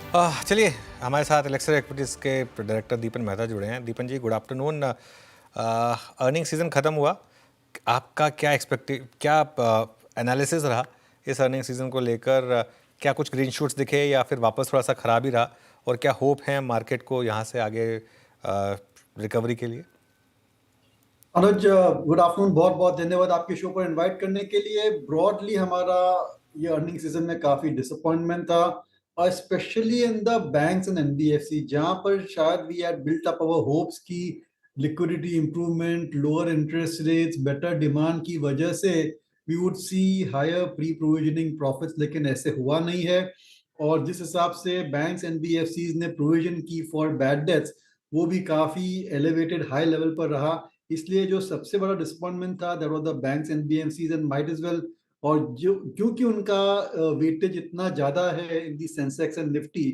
चलिए, हमारे साथ एलेक्सर इक्विटीज़ के डायरेक्टर दीपन मेहता जुड़े हैं। दीपन ji, good afternoon. Earning season ख़त्म हुआ, आपका क्या एनालिसिस रहा इस अर्निंग सीज़न को लेकर? क्या कुछ ग्रीन शूट्स दिखे या फिर वापस थोड़ा सा ख़राब ही रहा, और क्या होप है मार्केट को यहाँ से आगे रिकवरी के लिए? अनुज, गुड आफ्टरनून। बहुत बहुत धन्यवाद आपके शो पर इनवाइट करने के लिए। ब्रॉडली हमारा ये अर्निंग सीजन में काफी डिसअपॉइंटमेंट था, और specially in the banks and NBFC, जहां पर शायद we had built up our hopes की liquidity improvement, lower interest rates, better demand की वजह से we would see higher pre provisioning profits, लेकिन ऐसे हुआ नहीं है। और जिस हिसाब से बैंक्स एनबीएफसीज ने प्रोविजन की फॉर बैड डेट्स, वो भी काफी एलिवेटेड हाई लेवल पर रहा। इसलिए जो सबसे बड़ा डिसअपॉइंटमेंट था, that was the banks and BMCs and might as well. और जो क्योंकि उनका वेटेज इतना ज्यादा है in the Sensex and Nifty,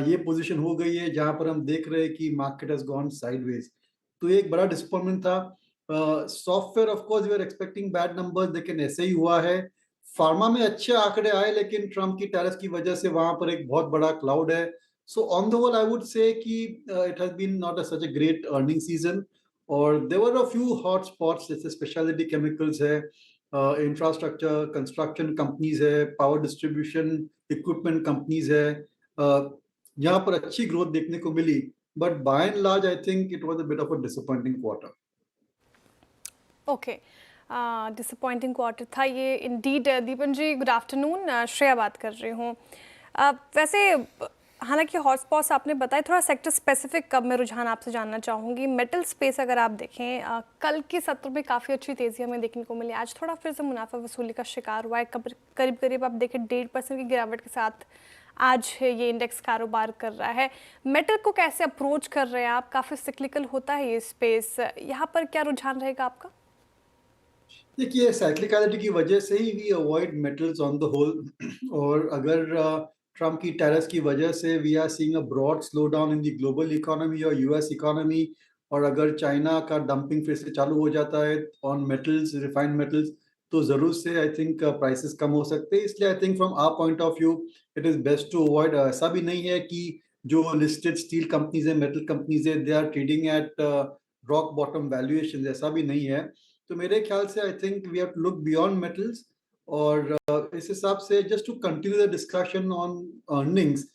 ये पोजीशन हो गई है जहां पर हम देख रहे हैं कि मार्केट हैज गॉन साइडवेज। तो ये एक बड़ा डिसअपॉइंटमेंट था। Software of course we are expecting bad numbers, लेकिन ऐसे ही हुआ है। फार्मा में अच्छे आंकड़े आए, लेकिन ट्रम्प की टैरिफ की वजह से वहां पर एक बहुत बड़ा क्लाउड है। So on the whole I would say कि it has been not such a great earning season. और there're a few hot spots, जैसे स्पेशलिटी केमिकल्स है, इंफ्रास्ट्रक्चर कंस्ट्रक्शन कंपनीज है, पावर डिस्ट्रीब्यूशन इक्विपमेंट कंपनीज है, यहाँ पर अच्छी ग्रोथ देखने को मिली। But by and large I think it was a bit of a disappointing quarter. Okay, disappointing quarter था ये indeed. Deepan ji, good afternoon. Shreya बात कर रही हूँ। वैसे हालांकि हॉटस्पॉट्स आपने बताए, थोड़ा सेक्टर स्पेसिफिक कब मैं रुझान आपसे जानना चाहूँगी। मेटल स्पेस अगर आप देखें, कल के सत्र में काफ़ी अच्छी तेज़ी हमें देखने को मिली। आज थोड़ा फिर से मुनाफा वसूली का शिकार हुआ है। करीब करीब आप देखें 1.5% की गिरावट के साथ आज ये इंडेक्स कारोबार कर रहा है। मेटल को कैसे अप्रोच कर रहे हैं आप? काफ़ी सिक्लिकल होता है ये स्पेस, यहाँ पर क्या रुझान रहेगा आपका? देखिए, साइक्लिकलिटी की वजह से ही we avoid metals on the whole. और अगर ट्रम्प की टैरिफ की वजह से we are seeing a broad slow down in the global economy और यूएस इकोनॉमी, और अगर चाइना का डंपिंग फिर से चालू हो जाता है ऑन मेटल्स, रिफाइंड मेटल्स, तो जरूर से आई थिंक प्राइसेस कम हो सकते हैं। इसलिए I think from our point of view it is best to avoid. ऐसा भी नहीं है कि जो लिस्टेड स्टील कंपनीज है, मेटल कंपनीज है, they are trading at rock bottom valuation, ऐसा भी नहीं है। तो मेरे ख्याल से I think we have to look beyond metals. और इस हिसाब से just to continue the discussion on earnings,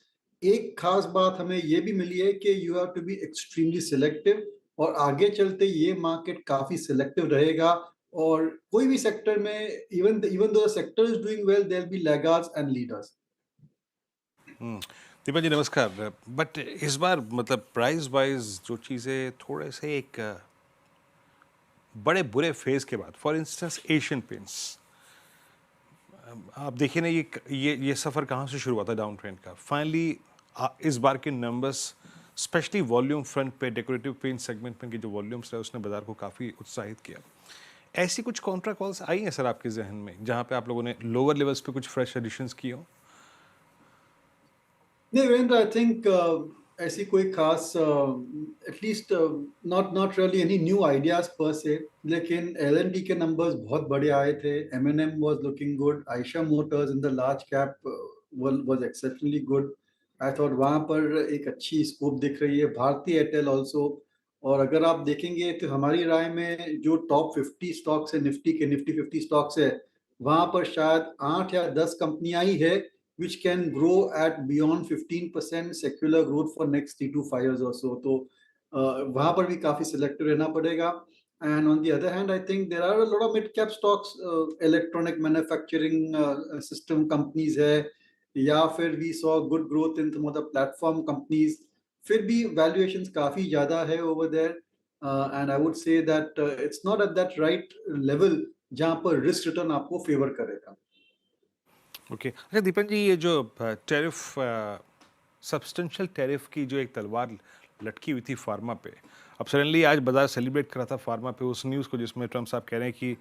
एक खास बात हमें ये भी मिली है कि you have to be extremely selective. और आगे चलते ये मार्केट काफी सिलेक्टिव रहेगा। और कोई भी सेक्टर में, even even though sector is doing well, there will be laggards and leaders. Deepan ji, नमस्कार। बट इस बार मतलब प्राइस वाइज जो चीज़ें थोड़े से एक बड़े बुरे फेज के बाद, फॉर इंस्टेंस एशियन पेंट्स, आप देखिए ना, ये सफ़र कहाँ से शुरू हुआ था डाउन ट्रेंड का। फाइनली इस बार के नंबर्स, स्पेशली वॉल्यूम फ्रंट पे डेकोरेटिव पेंट सेगमेंट में की जो वॉल्यूम्स रहे, उसने बाजार को काफ़ी उत्साहित किया। ऐसी कुछ कॉन्ट्रा कॉल्स आई हैं सर आपके जहन में, जहाँ पे आप लोगों ने लोअर लेवल्स पे कुछ फ्रेश एडिशंस किए हो? नहीं वीरेंद्र, आई थिंक ऐसी कोई खास, at least not not really any new ideas पर से। लेकिन एल&टी के नंबर्स बहुत बड़े आए थे। M&M was looking good. Eicher Motors in the large cap was exceptionally good. I thought वहाँ पर एक अच्छी स्कोप दिख रही है। Bharti Airtel also. और अगर आप देखेंगे तो हमारी राय में जो टॉप 50 स्टॉक्स है, निफ्टी के निफ्टी 50 स्टॉक्स है, वहाँ पर शायद 8 या 10 कंपनियां ही है which can grow at beyond 15% secular growth for next 3 to 5 years or so. तो वहाँ पर भी काफी सिलेक्टिव रहना पड़ेगा। And on the other hand, I think there are a lot of mid-cap stocks, electronic manufacturing system companies है, या फिर we saw good growth in some of the platform companies। फिर भी valuations काफी ज्यादा है over there, and I would say that it's not at that right level जहाँ पर risk return आपको favor करेगा। ओके, अच्छा दीपन जी, ये जो टैरिफ, सब्सटेंशियल टैरिफ की जो एक तलवार लटकी हुई थी फार्मा पे, अब सडनली आज बाजार सेलिब्रेट कर रहा था फार्मा पे उस न्यूज़ को, जिसमें ट्रम्प साहब कह रहे हैं कि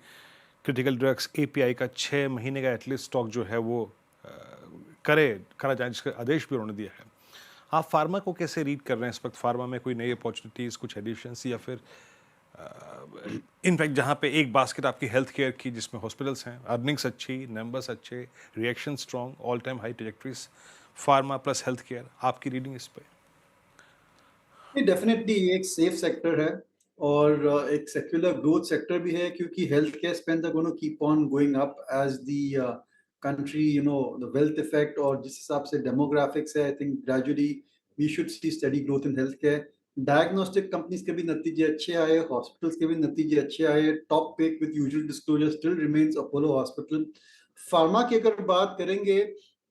क्रिटिकल ड्रग्स एपीआई का 6 महीने का एटलीस्ट स्टॉक जो है वो करा जाए, जिसका आदेश भी उन्होंने दिया है। आप फार्मा को कैसे रीड कर रहे हैं इस वक्त? फार्मा में कोई नई अपॉर्चुनिटीज़, कुछ एडिशंस, या फिर इनफैक्ट जहाँ पे एक बास्केट आपकी हेल्थ केयर की, जिसमें हॉस्पिटल्स हैं, अर्निंग्स अच्छी, नंबर्स अच्छे, reaction strong, all time high trajectories, pharma plus health care, आपकी रीडिंग इस पे? ये डेफिनेटली ये एक सेफ सेक्टर है और एक सेक्युलर ग्रोथ सेक्टर भी है क्योंकि health care spend are gonna keep on going up as the country the wealth effect और जिस हिसाब से डेमोग्राफिक्स है I think gradually we should see steady growth in health care. Diagnostic companies के भी नतीजे अच्छे आए, हॉस्पिटल्स के भी नतीजे अच्छे आए। Top pick with usual disclosure still remains Apollo hospital. Pharma की अगर बात करेंगे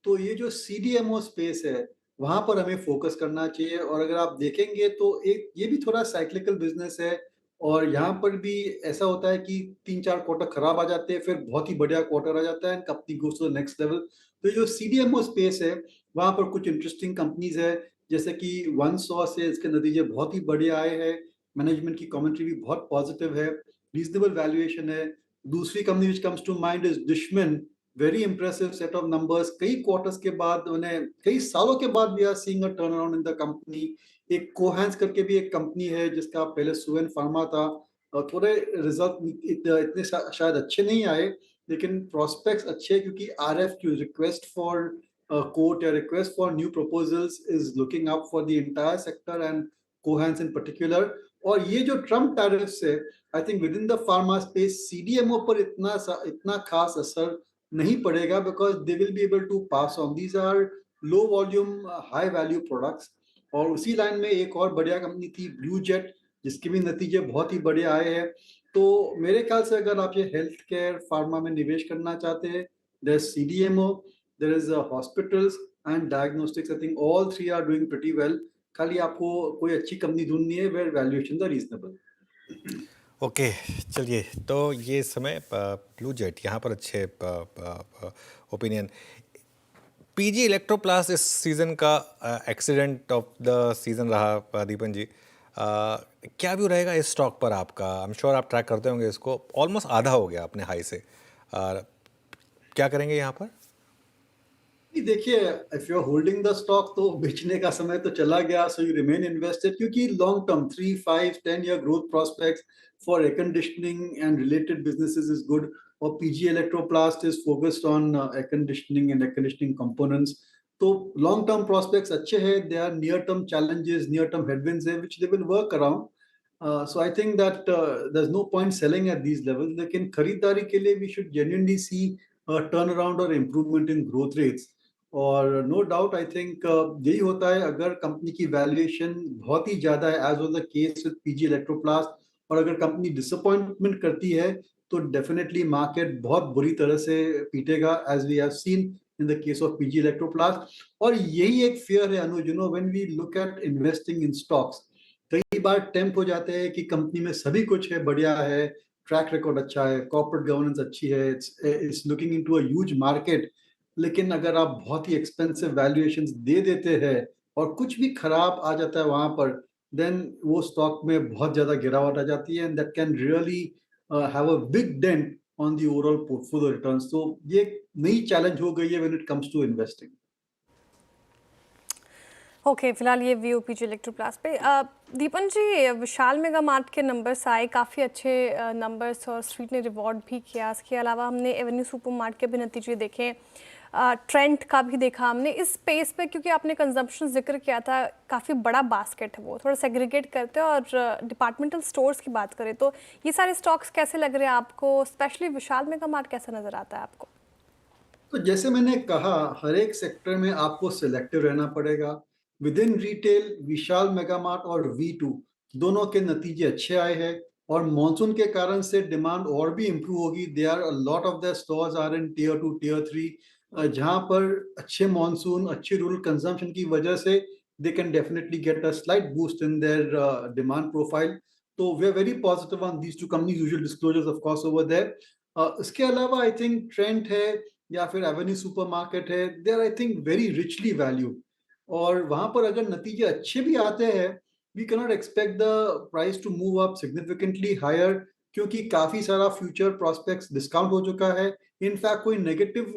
तो ये जो सीडीएमओ स्पेस है वहां पर हमें फोकस करना चाहिए और अगर आप देखेंगे तो एक ये भी थोड़ा साइक्लिकल बिजनेस है और यहाँ पर भी ऐसा होता है कि 3-4 क्वार्टर खराब आ जाते हैं, फिर बहुत ही बढ़िया क्वार्टर आ जाता है and company goes to the next level. तो ये जो सीडीएमओ स्पेस है वहां पर कुछ इंटरेस्टिंग कंपनीज है जैसे कि वन सॉ से इसके नतीजे बहुत ही बढ़िया आए हैं। मैनेजमेंट की कमेंट्री भी बहुत पॉजिटिव है, रीजनेबल वैल्यूएशन है। दूसरी company which comes to mind is Dishman. Very impressive set of numbers, कई क्वार्टर्स के बाद उन्हें कई सालों के बाद we are seeing a turn around in the company. एक कोहेंस करके भी एक कंपनी है जिसका पहले सुवेन फार्मा था, थोड़े रिजल्ट इतने शायद अच्छे नहीं आए लेकिन प्रोस्पेक्ट्स अच्छे हैं क्योंकि RFQ request for quote या request for new proposals is looking up for the entire sector and Cohance in particular. और ये जो ट्रम्प टैरिफ्स है I think with in the pharma space CDMO पर इतना खास असर नहीं पड़ेगा because they will be able to pass on, these are low volume high value products. और उसी लाइन में एक और बढ़िया कंपनी थी ब्लू जेट जिसके भी नतीजे बहुत ही बढ़िया आए हैं। तो मेरे ख्याल से अगर आप ये हेल्थ केयर फार्मा में निवेश करना चाहते हैं, there is CDMO, there is hospitals and diagnostics, I think all three are doing pretty well. खाली आपको कोई अच्छी कंपनी ढूंढनी है where valuation are reasonable. Okay, चलिए तो ये समय ब्लू जेट यहाँ पर अच्छे ओपिनियन। पीजी इलेक्ट्रोप्लास्ट इस सीज़न का एक्सीडेंट ऑफ द सीज़न रहा दीपन जी। क्या व्यू रहेगा इस स्टॉक पर आपका? आई एम श्योर आप ट्रैक करते होंगे इसको, ऑलमोस्ट आधा हो गया अपने हाई से। क्या करेंगे यहाँ पर? देखिए, if you are holding the stock तो बेचने का समय तो चला गया, सो यू रिमेन इन्वेस्टेड क्योंकि long term 3, 5, 10 year growth prospects for air conditioning and related businesses is good. और PG Electroplast is focused on air conditioning and air conditioning components. तो लॉन्ग टर्म प्रोस्पेक्ट्स अच्छे हैं, they are near term challenges, near term headwinds है which they will work around. So I think that there is no point selling at these levels, लेकिन खरीदारी के लिए we should genuinely see turn around और improvement in growth rates. और no doubt I think यही होता है अगर कंपनी की वैल्यूएशन बहुत ही ज्यादा है as was the case with PG Electroplast, और अगर कंपनी डिसअपॉइंटमेंट करती है तो डेफिनेटली मार्केट बहुत बुरी तरह से पीटेगा as we have seen in the case of PG Electroplast. और यही एक फियर है Anuj, when we look at investing in stocks, कई बार टेम्प हो जाते हैं कि कंपनी में सभी कुछ है, बढ़िया है, ट्रैक रिकॉर्ड अच्छा है, कॉर्पोरेट गवर्नेंस अच्छी है, it's looking into a huge market. लेकिन अगर आप बहुत ही एक्सपेंसिव वैल्यूएशंस दे देते हैं और कुछ भी खराब आ जाता है वहां पर, देन वो स्टॉक में बहुत ज्यादा गिरावट आ जाती है and that can really have a big dent on the overall portfolio returns. तो ये एक नई चैलेंज हो गई है when it comes to investing. Okay, फिलहाल ये वी ओ पी जी इलेक्ट्रोप्लास्ट पे दीपन जी, विशाल मेगा मार्ट के नंबर्स आए, काफ़ी अच्छे नंबर्स और स्ट्रीट ने रिवॉर्ड भी किया। इसके अलावा हमने एवेन्यू सुपर मार्ट के भी नतीजे देखे, ट्रेंड का भी देखा हमने इस स्पेस पे, क्योंकि आपने कंजम्पशन जिक्र किया था, काफ़ी बड़ा बास्केट है वो, थोड़ा सेग्रीगेट करते हैं। और डिपार्टमेंटल स्टोर्स की बात करें तो ये सारे स्टॉक्स कैसे लग रहे हैं आपको? स्पेशली विशाल मेगा मार्ट कैसा नज़र आता है आपको? तो जैसे मैंने कहा, हर एक सेक्टर में आपको सिलेक्टिव रहना पड़ेगा। विद इन रिटेल विशाल मेगामार्ट और V2 दोनों के नतीजे अच्छे आए हैं और मॉनसून के कारण से डिमांड और भी इम्प्रूव होगी। They are a lot of the stores are in tier 2 tier 3 जहां पर अच्छे मॉनसून, अच्छी रूरल कंजम्पशन की वजह से they can definitely get a slight boost in their demand profile. तो we are very positive on these two companies, usual disclosures of course over there. इसके अलावा आई थिंक ट्रेंड है या फिर एवेन्यू सुपरमार्केट है, they are I think very richly valued. और वहां पर अगर नतीजे अच्छे भी आते हैं, we can not expect the price to move up significantly higher क्योंकि काफी सारा फ्यूचर प्रोस्पेक्ट्स डिस्काउंट हो चुका है। इनफैक्ट कोई नेगेटिव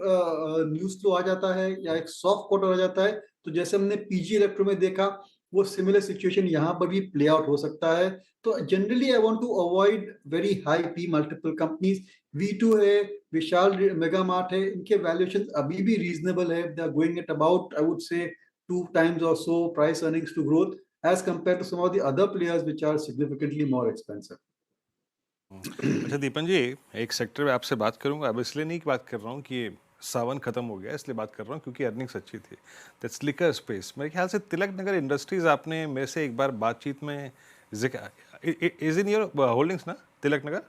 न्यूज फ्लो आ जाता है या एक सॉफ्ट क्वार्टर आ जाता है, तो जैसे हमने पीजी इलेक्ट्रो में देखा, वो सिमिलर सिचुएशन यहाँ पर भी प्ले आउट हो सकता है। तो generally I want to avoid very high P multiple companies. V2 है, विशाल मेगा मार्ट है, इनके वैल्यूएशन अभी भी रीजनेबल है. They are going at about I would say 2 times or so price earnings to growth as compared to some of the other players which are significantly more expensive. अच्छा दीपन जी, एक sector में आपसे बात करूंगा. अब इसलिए नहीं बात कर रहा हूँ कि सावन खत्म हो गया, इसलिए बात कर रहा हूँ क्योंकि अर्निंग्स अच्छी थी. That's liquor space. मेरे ख्याल से तिलक नगर इंडस्ट्रीज आपने मेरे से एक बार बातचीत में इज इन योर होल्डिंग्स ना Tilak Nagar?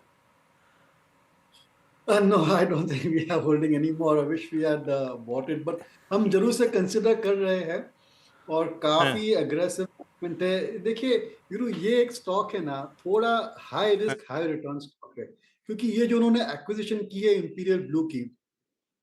No, I don't think we are holding any more. I wish we had bought it, but हम जरूर से कंसिडर कर रहे हैं और हाँ. काफी अग्रेसिव मूवमेंट है. देखिए ये एक स्टॉक है ना, थोड़ा high risk high return stock है, क्योंकि ये जो उन्होंने एक्विजिशन की है इंपीरियल ब्लू की,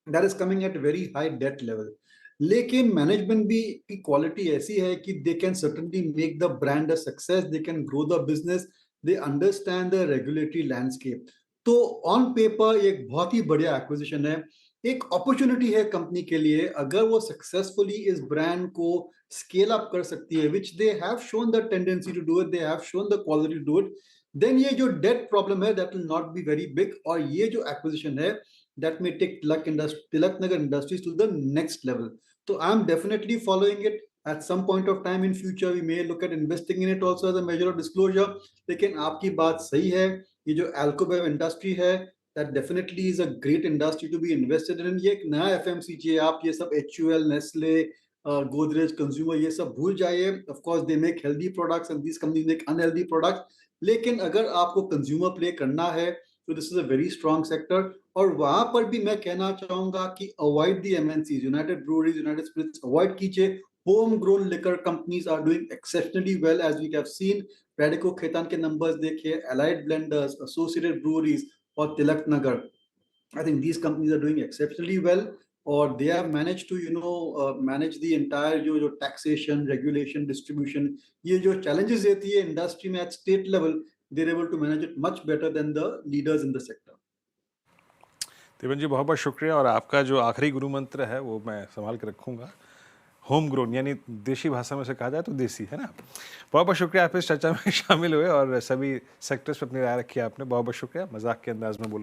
that is coming at very high debt level. लेकिन मैनेजमेंट भी की क्वालिटी ऐसी है कि they can certainly make the brand a success, they can grow the business, they understand the regulatory landscape. तो ऑन पेपर एक बहुत ही बढ़िया एक्विजिशन है, एक अपॉर्चुनिटी है कंपनी के लिए. अगर वो सक्सेसफुली इस ब्रांड को स्केल अप कर सकती है, which they have shown the tendency to do it, they have shown the quality to do it, then ये जो डेट प्रॉब्लम है that will not be very big. और ये जो एक्विजिशन है that may take Tilak Nagar Industries to the next level. So I'm definitely following it. At some point of time in future, we may look at investing in it also as a measure of disclosure. लेकिन आपकी बात सही है, ये जो Alcobev industry है, that definitely is a great industry to be invested in. ये एक नया FMCG है, आप ये सब HUL, Nestle, Godrej, Consumer ये सब भूल जाइए. Of course, they make healthy products and these companies make unhealthy products. लेकिन अगर आपको consumer play करना है, तो this is a very strong sector. और वहां पर भी मैं कहना चाहूंगा कि avoid the MNCs, United Breweries, United Spirits avoid कीजिए. Home grown liquor companies are doing exceptionally well as we have seen. Radico Khaitan के नंबर्स देखिए, एलाइड ब्लेंडर्स, एसोसिएटेड ब्रूवरीज और Tilak Nagar, I think these companies are doing exceptionally well, or they have managed to manage the entire जो taxation, regulation, distribution, ये जो challenges रहती है industry में at state level, they're able to manage it much better than the leaders in the sector. दीपन जी बहुत बहुत शुक्रिया. और आपका जो आखिरी गुरु मंत्र है वो मैं संभाल के रखूंगा. होम ग्रोन यानी देशी भाषा में से कहा जाए तो देसी, है ना. बहुत बहुत शुक्रिया आप इस चर्चा में शामिल हुए और सभी सेक्टर्स पर अपनी राय रखी आपने. बहुत बहुत शुक्रिया. मजाक के अंदाज में बोल